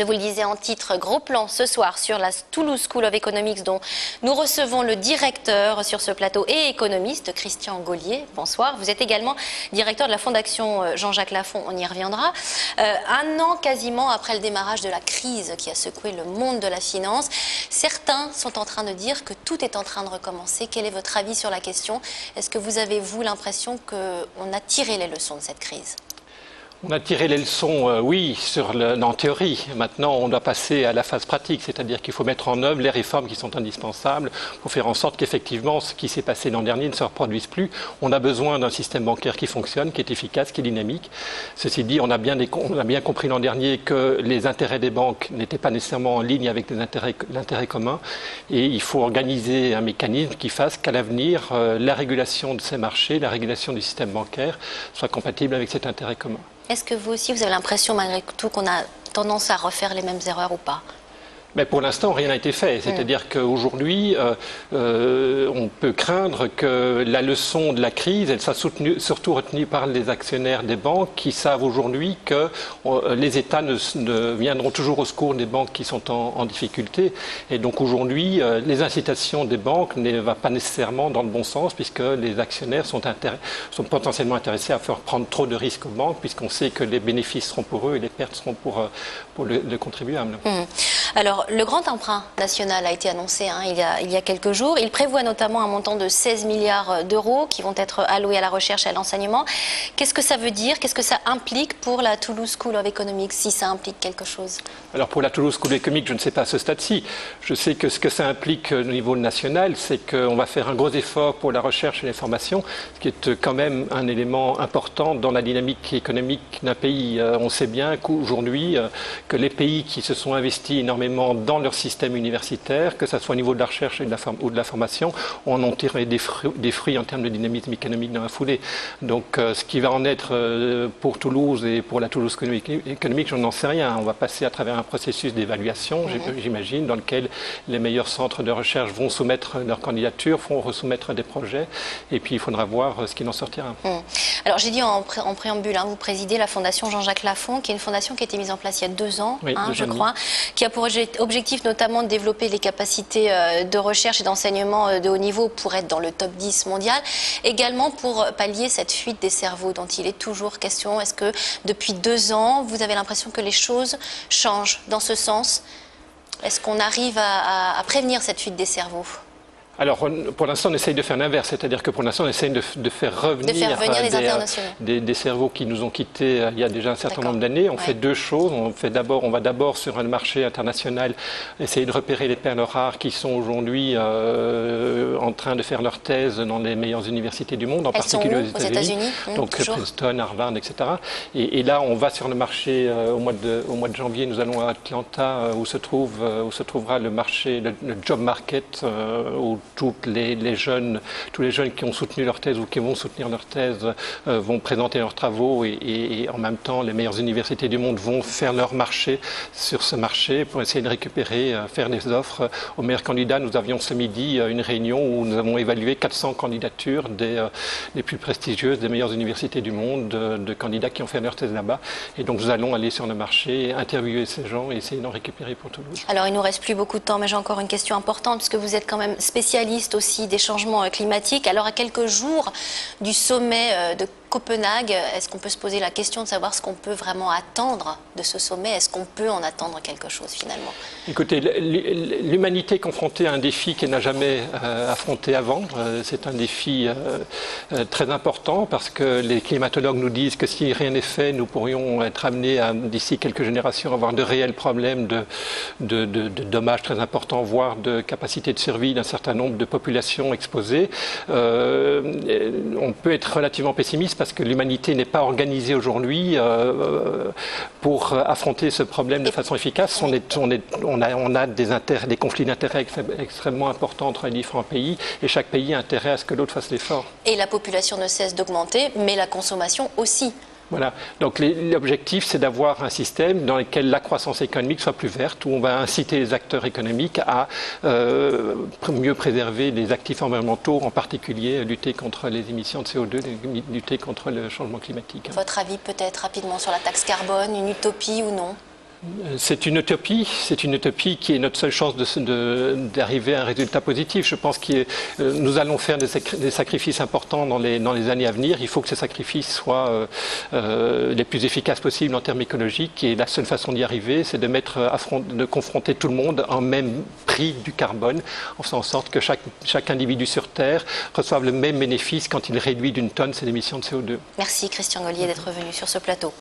Je vous le disais en titre, gros plan ce soir sur la Toulouse School of Economics dont nous recevons le directeur sur ce plateau et économiste, Christian Gaulier. Bonsoir. Vous êtes également directeur de la Fondation Jean-Jacques Lafon, on y reviendra. Un an quasiment après le démarrage de la crise qui a secoué le monde de la finance, certains sont en train de dire que tout est en train de recommencer. Quel est votre avis sur la question? Est-ce que vous avez, vous, l'impression qu'on a tiré les leçons de cette crise? On a tiré les leçons, oui, en théorie. Maintenant, on doit passer à la phase pratique, c'est-à-dire qu'il faut mettre en œuvre les réformes qui sont indispensables pour faire en sorte qu'effectivement, ce qui s'est passé l'an dernier ne se reproduise plus. On a besoin d'un système bancaire qui fonctionne, qui est efficace, qui est dynamique. Ceci dit, on a bien compris l'an dernier que les intérêts des banques n'étaient pas nécessairement en ligne avec l'intérêt commun. Et il faut organiser un mécanisme qui fasse qu'à l'avenir, la régulation de ces marchés, la régulation du système bancaire soit compatible avec cet intérêt commun. Est-ce que vous aussi, vous avez l'impression, malgré tout, qu'on a tendance à refaire les mêmes erreurs ou pas? Mais pour l'instant, rien n'a été fait. C'est-à-dire qu'aujourd'hui, on peut craindre que la leçon de la crise, elle soit surtout retenue par les actionnaires des banques qui savent aujourd'hui que les États ne viendront toujours au secours des banques qui sont en difficulté. Et donc aujourd'hui, les incitations des banques ne vont pas nécessairement dans le bon sens puisque les actionnaires sont potentiellement intéressés à faire prendre trop de risques aux banques puisqu'on sait que les bénéfices seront pour eux et les pertes seront pour le contribuable. Alors, le grand emprunt national a été annoncé il y a quelques jours. Il prévoit notamment un montant de 16 milliards d'euros qui vont être alloués à la recherche et à l'enseignement. Qu'est-ce que ça veut dire? Qu'est-ce que ça implique pour la Toulouse School of Economics, si ça implique quelque chose? Alors, pour la Toulouse School of Economics, je ne sais pas à ce stade-ci. Je sais que ce que ça implique au niveau national, c'est qu'on va faire un gros effort pour la recherche et les formations, ce qui est quand même un élément important dans la dynamique économique d'un pays. On sait bien qu'aujourd'hui, que les pays qui se sont investis énormément dans leur système universitaire, que ce soit au niveau de la recherche ou de la formation, on en tiré des fruits en termes de dynamisme économique dans la foulée. Donc ce qui va en être pour Toulouse et pour la Toulouse School of Economics, je n'en sais rien. On va passer à travers un processus d'évaluation, j'imagine, dans lequel les meilleurs centres de recherche vont soumettre leurs candidatures, vont resoumettre des projets, et puis il faudra voir ce qu'il en sortira. Alors j'ai dit en préambule, vous présidez la Fondation Jean-Jacques Lafon, qui est une fondation qui a été mise en place il y a 2 ans, je crois, qui a pour objectif notamment de développer les capacités de recherche et d'enseignement de haut niveau pour être dans le top 10 mondial, également pour pallier cette fuite des cerveaux dont il est toujours question. Est-ce que depuis 2 ans, vous avez l'impression que les choses changent dans ce sens? Est-ce qu'on arrive à prévenir cette fuite des cerveaux? Alors, pour l'instant, on essaye de faire l'inverse, c'est-à-dire que pour l'instant, on essaye de faire revenir les internationaux. Des cerveaux qui nous ont quittés il y a déjà un certain nombre d'années. On fait 2 choses. On va d'abord sur un marché international essayer de repérer les perles rares qui sont aujourd'hui en train de faire leur thèse dans les meilleures universités du monde, en particulier aux États-Unis. Donc Princeton, Harvard, etc. Et là, on va sur le marché au mois de janvier. Nous allons à Atlanta où se trouvera le marché, le job market, où tous les jeunes qui ont soutenu leur thèse ou qui vont soutenir leur thèse vont présenter leurs travaux et en même temps les meilleures universités du monde vont faire leur marché sur ce marché pour essayer de récupérer, faire des offres aux meilleurs candidats. Nous avions ce midi une réunion où nous avons évalué 400 candidatures des plus prestigieuses, des meilleures universités du monde, de candidats qui ont fait leur thèse là-bas. Et donc nous allons aller sur le marché, interviewer ces gens et essayer d'en récupérer pour Toulouse. Alors il ne nous reste plus beaucoup de temps, mais j'ai encore une question importante puisque vous êtes quand même spécialiste aussi des changements climatiques. Alors à quelques jours du sommet de Copenhague, est-ce qu'on peut se poser la question de savoir ce qu'on peut vraiment attendre de ce sommet? Est-ce qu'on peut en attendre quelque chose finalement? Écoutez, l'humanité est confrontée à un défi qu'elle n'a jamais affronté avant. C'est un défi très important parce que les climatologues nous disent que si rien n'est fait, nous pourrions être amenés d'ici quelques générations à avoir de réels problèmes de dommages très importants, voire de capacité de survie d'un certain nombre de populations exposées. On peut être relativement pessimiste parce que l'humanité n'est pas organisée aujourd'hui pour affronter ce problème de façon efficace. On a des conflits d'intérêts extrêmement importants entre les différents pays et chaque pays a intérêt à ce que l'autre fasse l'effort. Et la population ne cesse d'augmenter, mais la consommation aussi. Voilà. Donc l'objectif, c'est d'avoir un système dans lequel la croissance économique soit plus verte, où on va inciter les acteurs économiques à mieux préserver les actifs environnementaux, en particulier lutter contre les émissions de CO2, lutter contre le changement climatique. Votre avis peut-être rapidement sur la taxe carbone, une utopie ou non? C'est une utopie qui est notre seule chance d'arriver à un résultat positif. Je pense que nous allons faire des sacrifices importants dans les années à venir. Il faut que ces sacrifices soient les plus efficaces possibles en termes écologiques. Et la seule façon d'y arriver, c'est de confronter tout le monde en même prix du carbone, en faisant en sorte que chaque individu sur Terre reçoive le même bénéfice quand il réduit d'une tonne ses émissions de CO2. Merci Christian Gollier d'être venu sur ce plateau.